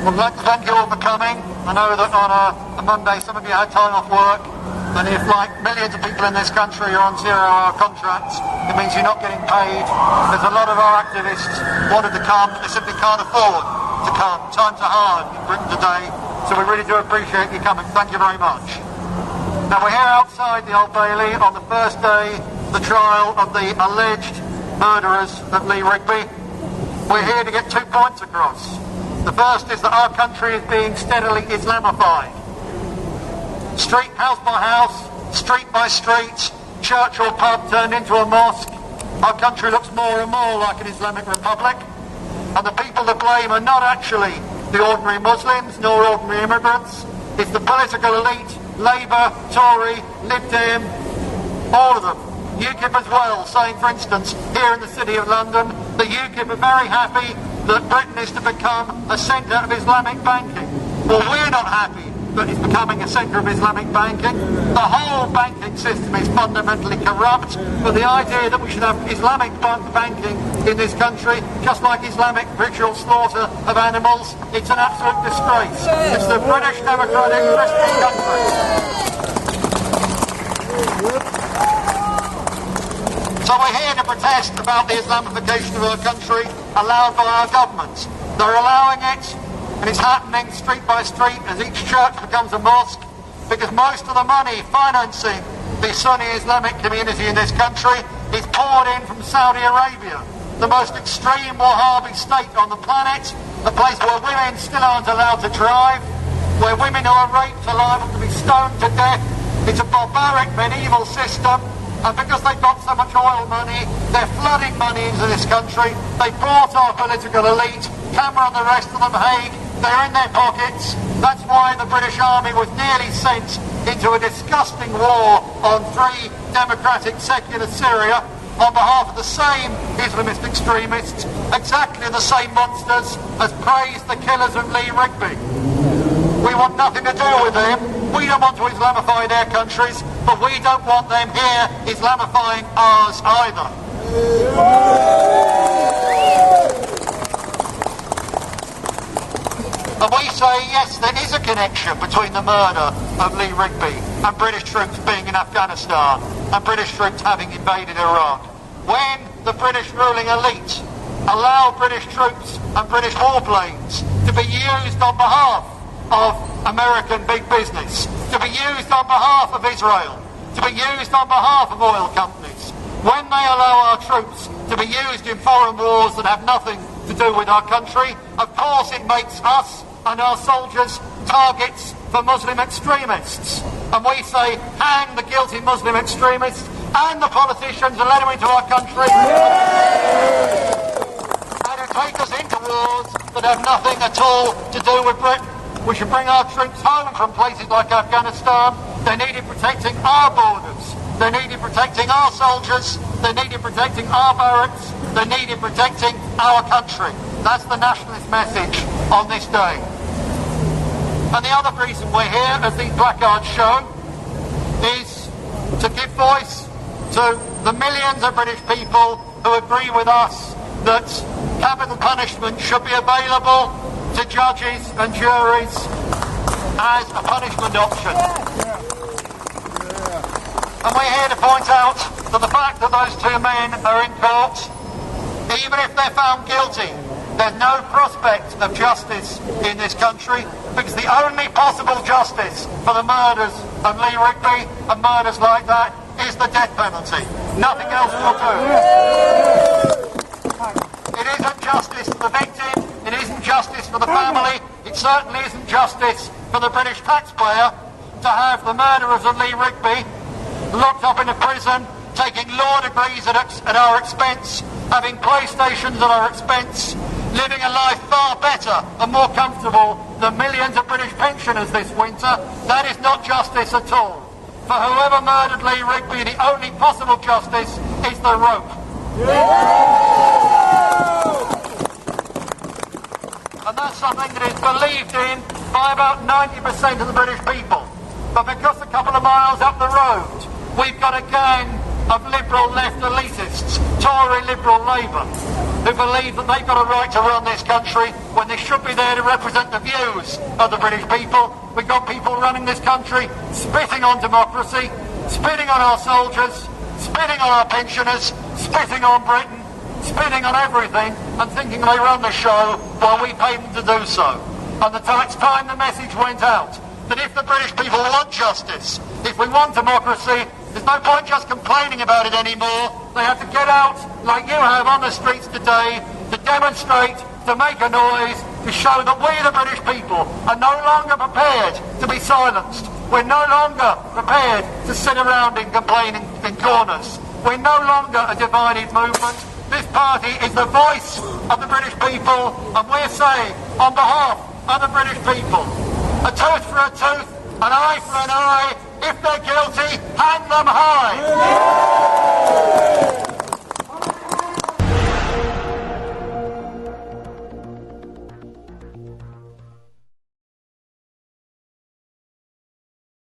Well, thank you all for coming. I know that on a Monday some of you had time off work, and if, like millions of people in this country, are on 0-hour contracts, it means you're not getting paid. There's a lot of our activists wanted to come, but they simply can't afford to come. Times are hard in Britain today, so we really do appreciate you coming. Thank you very much. Now, we're here outside the Old Bailey on the first day of the trial of the alleged murderers of Lee Rigby. We're here to get 2 points across. The first is that our country is being steadily Islamified. Street, house by house, street by street, church or pub turned into a mosque. Our country looks more and more like an Islamic republic. And the people to blame are not actually the ordinary Muslims nor ordinary immigrants. It's the political elite, Labour, Tory, Lib Dem, all of them. UKIP as well, saying, for instance, here in the City of London, that UKIP are very happy that Britain is to become a centre of Islamic banking. Well, we're not happy that it's becoming a centre of Islamic banking. The whole banking system is fundamentally corrupt, but the idea that we should have Islamic banking in this country, just like Islamic ritual slaughter of animals, it's an absolute disgrace. It's the British democratic Christian country. So we're here to protest about the Islamification of our country allowed by our governments. They're allowing it, and it's happening street by street as each church becomes a mosque, because most of the money financing the Sunni Islamic community in this country is poured in from Saudi Arabia, the most extreme Wahhabi state on the planet, a place where women still aren't allowed to drive, where women who are raped are liable to be stoned to death. It's a barbaric medieval system. And because they've got so much oil money, they're flooding money into this country. They bought our political elite, Cameron and the rest of them, Hague, they're in their pockets. That's why the British Army was nearly sent into a disgusting war on 3 democratic secular Syria on behalf of the same Islamist extremists, exactly the same monsters as praised the killers of Lee Rigby. We want nothing to do with them. We don't want to Islamify their countries, but we don't want them here Islamifying ours either. And we say, yes, there is a connection between the murder of Lee Rigby and British troops being in Afghanistan and British troops having invaded Iraq. When the British ruling elite allow British troops and British warplanes to be used on behalf of American big business, to be used on behalf of Israel, to be used on behalf of oil companies, when they allow our troops to be used in foreign wars that have nothing to do with our country, of course it makes us and our soldiers targets for Muslim extremists. And we say, hang the guilty Muslim extremists and the politicians and let them into our country and who take us into wars that have nothing at all to do with Britain. We should bring our troops home from places like Afghanistan. They needed protecting our borders. They needed protecting our soldiers. They needed protecting our barracks. They needed protecting our country. That's the nationalist message on this day. And the other reason we're here, as these placards show, is to give voice to the millions of British people who agree with us that capital punishment should be available to judges and juries as a punishment option. And we're here to point out that the fact that those 2 men are in court, even if they're found guilty, there's no prospect of justice in this country, because the only possible justice for the murders of Lee Rigby and murders like that is the death penalty. Nothing else will do. It isn't justice for the victim, it isn't justice for the family, it certainly isn't justice for the British taxpayer to have the murderers of Lee Rigby locked up in a prison, taking law degrees at our expense, having PlayStations at our expense, living a life far better and more comfortable than millions of British pensioners this winter. That is not justice at all. For whoever murdered Lee Rigby, the only possible justice is the rope. And that's something that is believed in by about 90% of the British people. But because a couple of miles up the road, we've got a gang of liberal left elitists, Tory Liberal Labour, who believe that they've got a right to run this country when they should be there to represent the views of the British people. We've got people running this country spitting on democracy, spitting on our soldiers, spitting on our pensioners, spitting on Britain, spitting on everything, and thinking they run the show while we pay them to do so. And it's time the message went out that if the British people want justice, if we want democracy, there's no point just complaining about it anymore. They have to get out, like you have on the streets today, to demonstrate, to make a noise, to show that we, the British people, are no longer prepared to be silenced. We're no longer prepared to sit around and complain in corners. We're no longer a divided movement. This party is the voice of the British people, and we're saying, on behalf of the British people, a tooth for a tooth, an eye for an eye. If they're guilty, hang them high.